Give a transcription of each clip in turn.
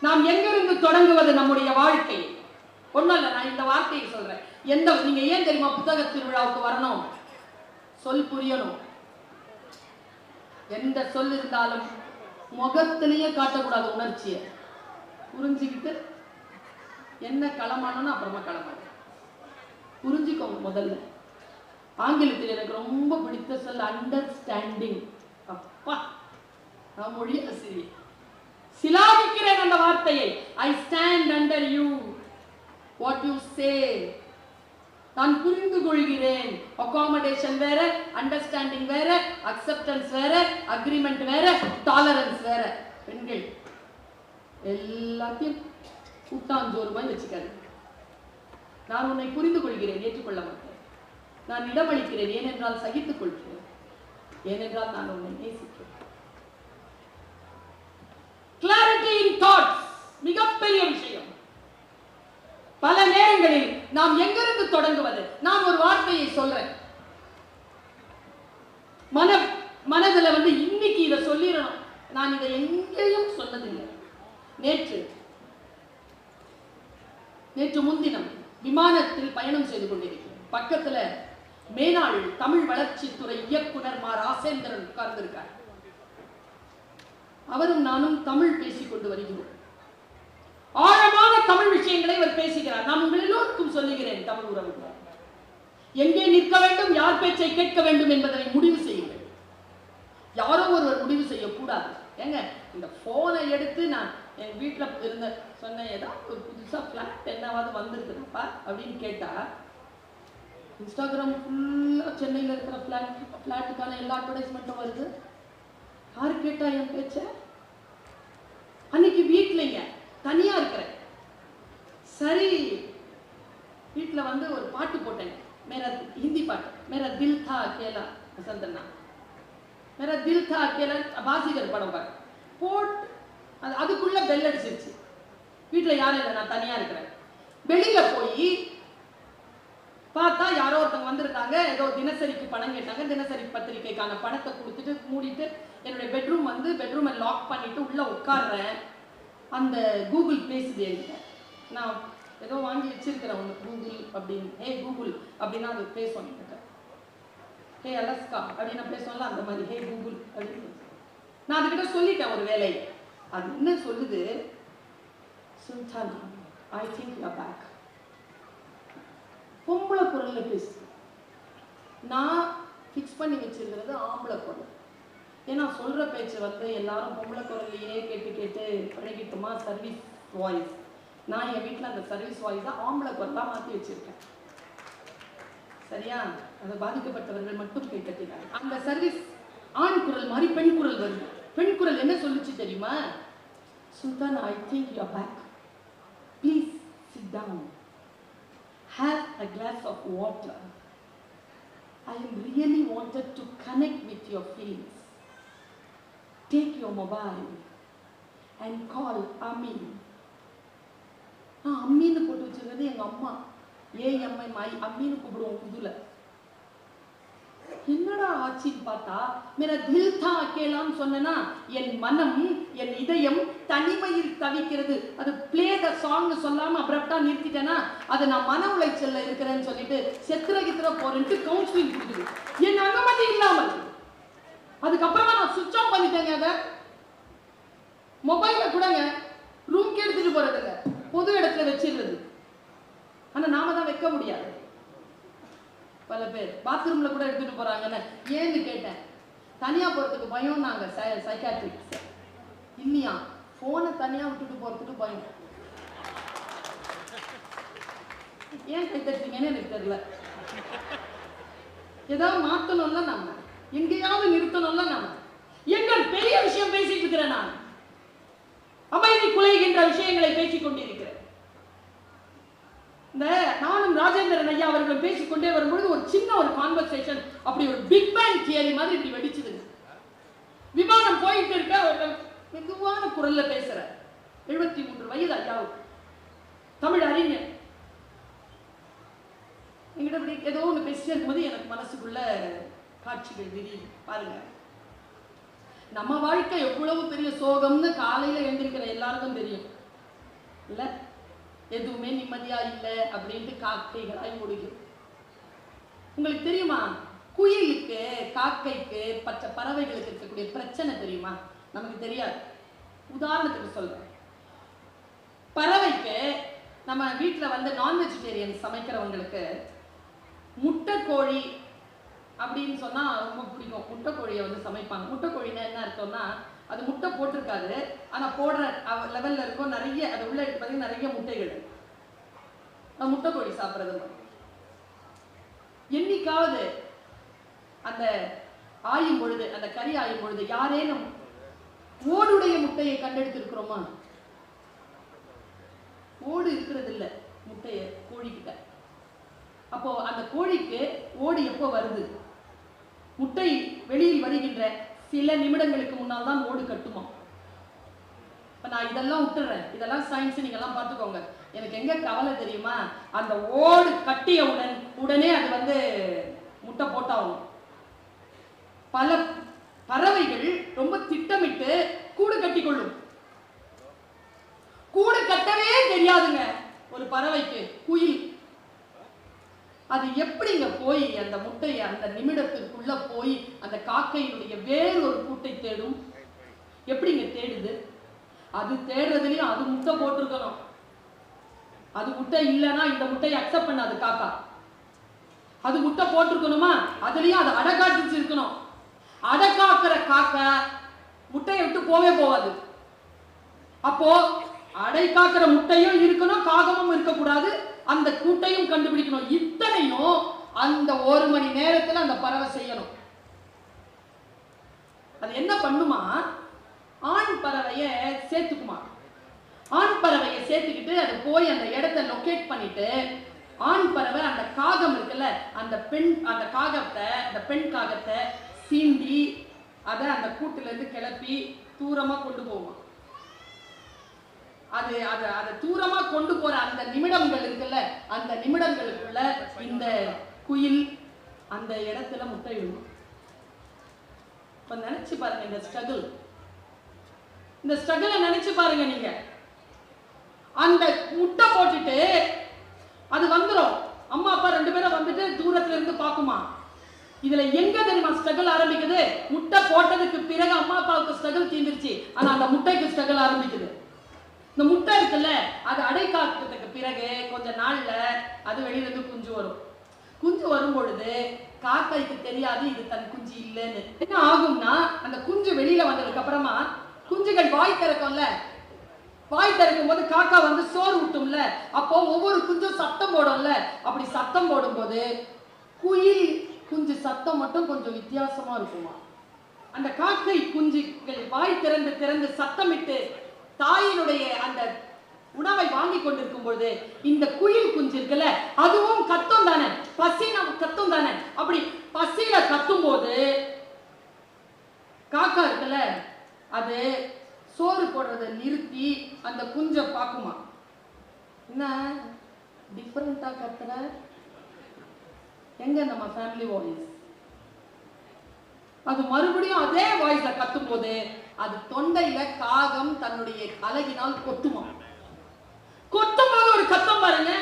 நாம் எங்கிருந்து தொடங்குவது நம்முடைய வாழ்க்கை? ஒண்ணும் இல்ல, நான் இந்த வார்த்தையை சொல்றேன். நீங்க ஏன் தெரியுமா புத்தக திருவிழாவுக்கு வரணும்? சொல் புரியணும். எந்த சொல் இருந்தாலும் முகத்திலேயே காட்டக்கூடாது உணர்ச்சியை. புரிஞ்சுக்கிட்டு என்ன களமானோன்னு அப்புறமா களமான புரிஞ்சுக்கோங்க. முதல்ல ஆங்கிலத்தில் எனக்கு ரொம்ப பிடித்த சொல் அண்டர்ஸ்டாண்டிங். அப்பா, நான் மொழி ஆசிரியர், சிலாகிக்கிறேன் அந்த வார்த்தையை. I stand under you, what you say. நான் புரிந்து கொள்கிறேன். அகாமடேஷன் வேற, அண்டர்ஸ்டாண்டிங் வேற, அக்செப்டன்ஸ் வேற, அக்ரிமெண்ட் வேற, டாலரன்ஸ் வேற. பெண்கள் எல்லாத்தையும் கூட்டாஞ்சோறுமாய் வச்சுக்காது. நான் உன்னை புரிந்து கொள்கிறேன், ஏற்றுக்கொள்ள மாட்டேன். நான் இடமளிக்கிறேன், ஏனென்றால் சகித்துக் கொள்கிறேன், ஏனென்றால் நான் உன்னை நேசிக்கிறேன். கிளாரிட்டி இன் தாட்ஸ் மிகப்பெரிய விஷயம். பல நேரங்களில் நாம் எங்கிருந்து தொடங்குவது? நான் ஒரு வார்த்தையை சொல்றேன், மனதுல இன்னைக்கு இதை சொல்லிடணும். நான் இதை எங்கேயும் சொன்னதில்லை. நேற்று முன்தினம் விமானத்தில் பயணம் செய்து கொண்டிருக்கிறேன். பக்கத்துல மேனாள் தமிழ் வளர்ச்சித்துறை இயக்குனர் மா ராசேந்திரன் உட்கார்ந்திருக்கார். அவரும் நானும் தமிழ் பேசிக் கொண்டு வருகிறோம். ஆழமான தமிழ் விஷயங்களை அவர் பேசுகிறார். நான் உங்கள் எல்லோருக்கும் சொல்லுகிறேன், தமிழ் உறவுகள், எங்கே நிற்க வேண்டும், யார் பேச்சை கேட்க வேண்டும் என்பதை முடிவு செய்யுங்கள். யாரோ ஒருவர் முடிவு செய்யக்கூடாது. ஏங்க, இந்த போனை எடுத்து நான் என் வீட்டில் இருந்த சொன்னேன், ஏதாவது ஒரு புதுசா பிளாட் என்னவாது வந்திருக்குதுப்பா அப்படின்னு கேட்டா, இன்ஸ்டாகிராம் ஃபுல்லா சென்னையில் இருக்கிற பிளாட்டுக்கான எல்லா அட்வர்டைஸ்மெண்ட்டும் வருது. யாரு கேட்டா என் பேச்ச? அன்னைக்கு வீட்லங்க தனியா இருக்கிறேன். சரி, வீட்டுல ஒரு பாட்டு போட்டேன், மேரா ஹிந்தி பாட்டு, மேரா தில் தா அகேலா, வசந்தண்ணா, மேரா தில் தா அகேலா, பாசிகர் படம் பாரு போட்டு அதுக்குள்ள பெல் அடிச்சிருச்சு. வீட்டுல யாரும் இல்லை, நான் தனியா இருக்கிறேன். வெளியில போய் பார்த்தா யாரோ ஒருத்தவங்க வந்திருக்காங்க, ஏதோ தினசரிக்கு பணம் கேட்டாங்க. தினசரி பத்திரிகைக்கான பணத்தை கொடுத்துட்டு மூடிட்டு என்னுடைய பெட்ரூமை லாக் பண்ணிட்டு உள்ள உட்கார்றேன். அந்த கூகுள் பேசுது என்கிட்ட. நான் ஏதோ வாங்கி வச்சிருக்கிறேன் ஒன்று, கூகுள் அப்படின்னு. ஹே கூகுள் அப்படின்னா அது பேசுவோம். ஹே அலஸ்கா அப்படின்னு நான் பேசுவோம்ல, அந்த மாதிரி ஹே கூகுள் அப்படின்னு நான் அதுக்கிட்ட சொல்லிட்டேன் ஒரு வேலை. அது என்ன சொல்லுது? Sultana, I think you are back. பொம்பளை குரல்ல பேசுது. நான் ஃபிக்ஸ் பண்ணி வச்சிருக்கிறது ஆம்பளை குரல். ஏன்னா சொல்ற பேச்சு எல்லாரும் பொம்பளை குரல்லையே கேட்டு கேட்டு பழகிட்டுமா, சர்வீஸ் வாய்ஸ். நான் என் வீட்டில் அந்த சர்வீஸ் வாய்ஸை ஆம்பளை குரலாக மாற்றி வச்சிருக்கேன். சரியா? அதை பாதிக்கப்பட்டவர்கள் மட்டும் கேட்கிறாங்க. அந்த சர்வீஸ் ஆண் குரல் மாதிரி பெண் குரல் வருது. பெண் குரல் என்ன சொல்லுச்சு தெரியுமா? Sultan, I think you are back. Please sit down. Have a glass of water. I really wanted to connect with your feelings. Take your mobile and call Amin. அம்மின்னு போட்டு வச்சிருக்கிறது எங்க அம்மா. ஏஎம்ஐ அம்மின்னு கூப்பிடுவோம் புதுல. என்னடா ஆச்சின்னு பார்த்தா, மேரா தில் தா அகேலான்னு சொன்னா, என் மனம், என் இதயம் தனிமையில் தவிக்கிறது. அது பிளே த சாங் சொல்லாம அப்ரப்டா நிறுத்திட்டேன்னா, அது நான் மன உளைச்சல்ல இருக்கிறேன்னு சொல்லிட்டு செத்துற போறேன்ட்டு கவுன்சிலிங் கொடுக்குது. என் அனுமதி இல்லாமல். அதுக்கப்புறமா நான் சுவிட்ச் ஆஃப் பண்ணிட்டேங்க. அதை மொபைல கூடங்க ரூம்க்கு எடுத்துட்டு போறது இல்லை, பொது இடத்துல வச்சிருந்தது. ஆனா நாம தான் வைக்க முடியாது. பல பேர் பாத்ரூம்ல கூட எடுத்துட்டு போறாங்கன்னு. ஏன்னு கேட்டேன். தனியா போறதுக்கு பயம். நாங்க சைக்காட்ரிஸ்ட் இல்லையா, போனை தனியா விட்டுட்டு போறதுக்கு பயம். ஏன் கை தட்டுறீங்கன்னு எனக்கு தெரியல. ஏதாவது மாத்தணும்ல, நாம எங்கேயாவது நிறுத்தணும்ல. நாம எங்கள் பெரிய விஷயம் பேசிட்டு இருக்கிறேன். நான் அமைதி குலைகின்ற விஷயங்களை பேசிக் கொண்டிருக்கிறேன். இந்த நானும் ராஜேந்திரன் ஐயா அவர்கள் பேசிக்கொண்டே வரும்பொழுது ஒரு சின்ன ஒரு கான்வர்சேஷன், அப்படி ஒரு பிக் பேங் தியரி மாதிரி இப்படி வெடிச்சுதுங்க. விமானம் போயிட்டு இருக்க ஒரு மெதுவான குரல்ல பேசுற 73 வயது ஐயாவுக்கு, தமிழ் அறிஞர். எங்கிட்ட இப்படி ஏதோ ஒன்று பேசிட்டே இருக்கும்போது எனக்கு மனசுக்குள்ள காட்சிகள் விரியுது. பாருங்க, நம்ம வாழ்க்கை எவ்வளவு பெரிய சோகம்னு காலையில எழுந்திருக்கிற எல்லாருக்கும் தெரியும். இல்ல, எதுவுமே நிம்மதியா இல்லை அப்படின்ட்டு காக்கைகளாய் முடியும். உங்களுக்கு தெரியுமா, குயிலுக்கு, காக்கைக்கு, பச்சை பறவைகளுக்கு இருக்கக்கூடிய பிரச்சனை தெரியுமா? நமக்கு தெரியாது. உதாரணத்துக்கு சொல்றேன். பறவைக்கு, நம்ம வீட்டில் வந்து நான் வெஜிடேரியன் சமைக்கிறவங்களுக்கு முட்டைக்கோழி அப்படின்னு சொன்னா ரொம்ப பிடிக்கும். முட்டைக்கோழியை வந்து சமைப்பாங்க. முட்டைக்கோழின்னா என்ன அர்த்தம்னா, அது முட்டை போட்டிருக்காது, ஆனா போடுற லெவல்ல இருக்கும். நிறைய அது உள்ள பார்த்தீங்கன்னா நிறைய முட்டைகள். முட்டைக்கோழி சாப்பிட்றது என்னைக்காவது அந்த ஆயும் பொழுது, அந்த கறி ஆயும் பொழுது யாரேனும் ஓடுடைய முட்டையை கண்டெடுத்திருக்கிறோமா? ஓடு இருக்கிறது இல்லை முட்டைய கோழிக்கிட்ட. அப்போ அந்த கோழிக்கு ஓடு எப்போ வருது? முட்டை வெளியில் வருகின்ற சில நிமிடங்களுக்கு முன்னால் தான் ஓடு கட்டுமா. இப்ப நான் இதெல்லாம் விட்டுறேன், இதெல்லாம் சயின்ஸ், நீங்க எல்லாம் பார்த்துக்கோங்க. எனக்கு எங்க கவலை தெரியுமா, அந்த ஓடு கட்டிய உடனே அது வந்து முட்டை போட்டாகும். பல பறவைகள் ரொம்ப திட்டமிட்டு கூடு கட்டி கொள்ளும். கூடு கட்டவே தெரியாதுங்க ஒரு பறவைக்கு, குயில். அது எப்படிங்க போய் அந்த முட்டையை அந்த நிமிடத்திற்குள்ள போய் அந்த காக்கையினுடைய வேறு ஒரு கூட்டை தேடும்? எப்படிங்க தேடுது? அது தேடுறதுலயும் அது முட்டை போட்டிருக்கணும். அது முட்டை இல்லைன்னா இந்த முட்டையை அக்செப்ட் பண்ணாது காக்கா. அது முட்டை போட்டிருக்கணுமா? அதுலயும் அது அடை காட்டுச்சு இருக்கணும். அடை காக்கிற காக்கா முட்டையை விட்டு போவே போகாது. அப்போ அடை காக்கிற முட்டையும் இருக்கணும், காகமும் இருக்கக்கூடாது, அந்த கூட்டையும் கண்டுபிடிக்கணும். இத்தனையும் அந்த 1 மணி நேரத்துல அந்த பறவை செய்யணும். அது என்ன பண்ணுமா, ஆண் பறவையை சேர்த்துக்குமா. ஆண் பறவையை சேர்த்துக்கிட்டு அது போய் அந்த இடத்தை லொக்கேட் பண்ணிட்டு, ஆண் பறவை அந்த காகம் இருக்குல்ல, அந்த பெண் காகத்தை சீண்டி அதை அந்த கூட்டுல இருந்து கிளப்பி தூரமா கொண்டு போகுமா. அது அதை தூரமா கொண்டு போற அந்த நிமிடங்கள் இருக்குல்ல, அந்த நிமிடங்களுக்குள்ள இந்த குயில் அந்த இடத்துல முட்டையிடும். இப்ப நினைச்சு பாருங்க இந்த ஸ்ட்ரகிள் நினைச்சு பாருங்க நீங்க. அந்த முட்டை போட்டுட்டு அது வந்துடும். அம்மா அப்பா 2 பேரும் வந்துட்டு தூரத்துல இருந்து பாக்குமா. இதுல எங்க தெரியுமா ஸ்ட்ரகிள் ஆரம்பிக்குது? முட்டை போட்டதுக்கு பிறகு அம்மா அப்பாவுக்கு ஸ்ட்ரகிள் தீர்ந்துருச்சு, ஆனா அந்த முட்டைக்கு ஸ்ட்ரகிள் ஆரம்பிக்குது. இந்த முட்டை இருக்குல்ல, அது அடை காக்கிறதுக்கு பிறகு கொஞ்ச நாள்ல அது வெளியிலிருந்து குஞ்சு வரும். குஞ்சு வரும் பொழுது காக்கைக்கு தெரியாது இது தன் குஞ்சு இல்லைன்னு. என்ன ஆகும்னா, அந்த குஞ்சு வெளியில வந்ததுக்கு அப்புறமா குஞ்சுகள் வாய் திறக்கும்ல, வாய் திறக்கும் போது காக்கா வந்து சோறு ஊட்டும்ல, அப்போ ஒவ்வொரு குஞ்சும் சத்தம் போடும்ல. அப்படி சத்தம் போடும்போது குயில் குஞ்சு சத்தம் மட்டும் கொஞ்சம் வித்தியாசமா இருக்குமா. அந்த காக்கை குஞ்சுகள் வாய் திறந்து சத்தமிட்டு தாயினுடைய அந்த உணவை வாங்கி கொண்டிருக்கும் பொழுது இந்த குயில் குஞ்சு இருக்குல்ல, அதுவும் கத்தும் தானே, பசின கத்தும் தானே. அப்படி பசியில கத்தும் போது காக்கா இருக்குல்ல, அது சோறு போடுறதை நிறுத்தி அந்த குஞ்சை பார்க்குமா. என்ன டிஃபரெண்டா கத்துற, எங்க நம்ம ஃபேமிலி வாய்ஸ். அது மறுபடியும் அதே வாய்ஸ்ல கத்தும் போது அது தொண்டையில காகம் தன்னுடைய அலகினால் கொத்துமா. கொத்தும் போது ஒரு கத்தம் பாருங்க.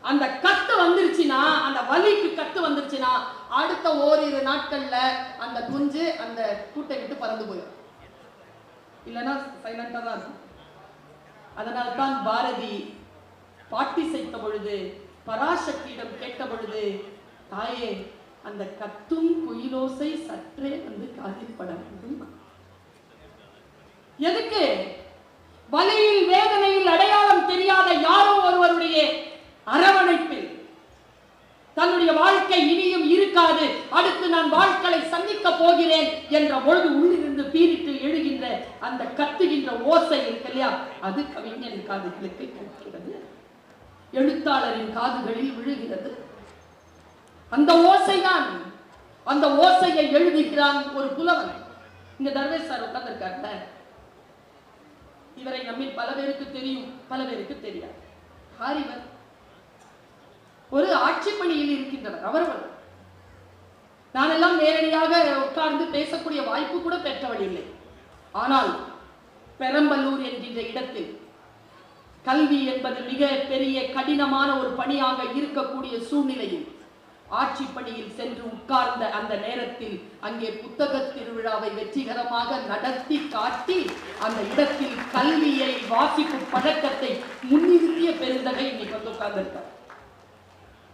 அந்த கத்து வந்துருச்சுன்னா, அந்த வலிக்கு கத்து வந்துருச்சுன்னா, அடுத்த ஓரிரு நாட்கள்ல அந்த குஞ்சு அந்த கூட்டை விட்டு பறந்து போயிடும். இல்லைன்னா சைலண்டா தான் இருக்கும். அதனால்தான் பாரதி பாட்டி செய்த பொழுது பராசக்தியிடம் கேட்ட பொழுது, தாயே அந்த கத்தும் குயிலோசை சற்றே வந்து காதில் பட வேண்டும். எதுக்கு? வலியில் வேதனையில் அடையாளம் தெரியாத யாரோ ஒருவருடைய அரவணைப்பில் தன்னுடைய வாழ்க்கை இனியும் இருக்காது, அடுத்து நான் வாழ்க்கையை சந்திக்க போகிறேன் என்ற பொழுது உள்ளிருந்து பீரிட்டு எழுகின்ற அந்த கத்துகின்ற ஓசை இருக்கு இல்லையா, அது கவிஞரின் காதுகளுக்கு கேட்கிறது, எழுத்தாளரின் காதுகளில் விழுகிறது. அந்த ஓசைதான், அந்த ஓசையை எழுதுகிறான் ஒரு புலவன். இங்க தர்வேஷ் சார் உட்கார்ந்திருக்காருல, இவரை நம்மில் பல பேருக்கு தெரியும், பல பேருக்கு தெரியாது. ஹாரிவர் ஒரு ஆட்சி பணியில் இருக்கின்றவர். அவர்கள் நானெல்லாம் நேரடியாக உட்கார்ந்து பேசக்கூடிய வாய்ப்பு கூட பெற்றவள் இல்லை. ஆனால் பெரம்பலூர் என்கின்ற இடத்தில் கல்வி என்பது மிக பெரிய கடினமான ஒரு பணியாக இருக்கக்கூடிய சூழ்நிலையில் ஆட்சி பணியில் சென்று உட்கார்ந்த அந்த நேரத்தில் அங்கே புத்தக திருவிழாவை வெற்றிகரமாக நடத்தி காட்டி அந்த இடத்தில் கல்வியை வாசிப்பு பழக்கத்தை முன்னிறுத்திய பெருந்தகை இன்னைக்கு வந்து உட்கார்ந்திருக்கார்.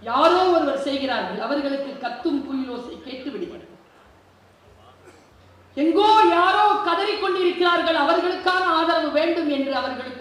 யாரோ ஒருவர் செய்கிறார்கள், அவர்களுக்கு கத்தும் குயிலோசை கேட்டு விடுகிறது. எங்கோ யாரோ கதறிக்கொண்டிருக்கிறார்கள், அவர்களுக்கான ஆதரவு வேண்டும் என்று அவர்களுக்கு